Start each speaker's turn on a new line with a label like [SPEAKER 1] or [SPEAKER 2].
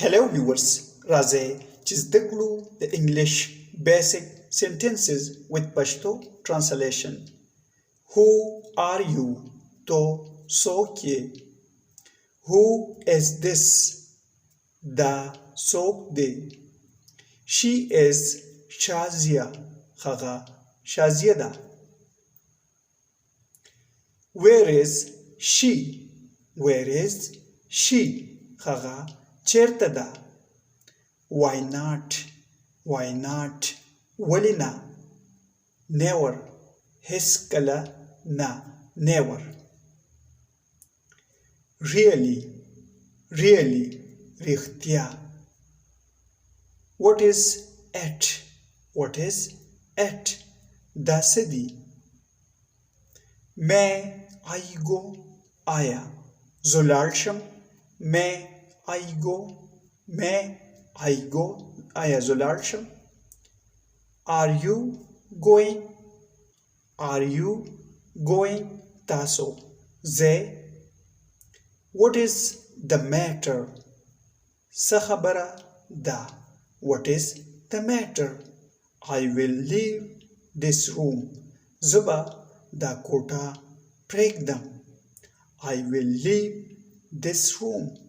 [SPEAKER 1] Hello viewers, راځئ چې زده کړو د English basic sentences with Pashto translation. Who are you? تو څوک یې؟ Who is this? دا څوک دی؟ She is Shazia. هغه شازیه ده. Where is she? Where is she? هغه چیرته ده؟ Why not? Why not? ولې نه؟ Never. هیڅکله نه. Never. Really. Really. رښتیا. What is it? What is it? دا څه دي؟ May I go? آیا زه لاړ شم؟ May I go? May I go? آیا زه لاړ شم؟ Are you going? Are you going? تاسو ځئ؟ What is the matter? څه خبره ده؟ What is the matter? I will leave this room. زه به دا کوټه پرېږدم. I will leave this room.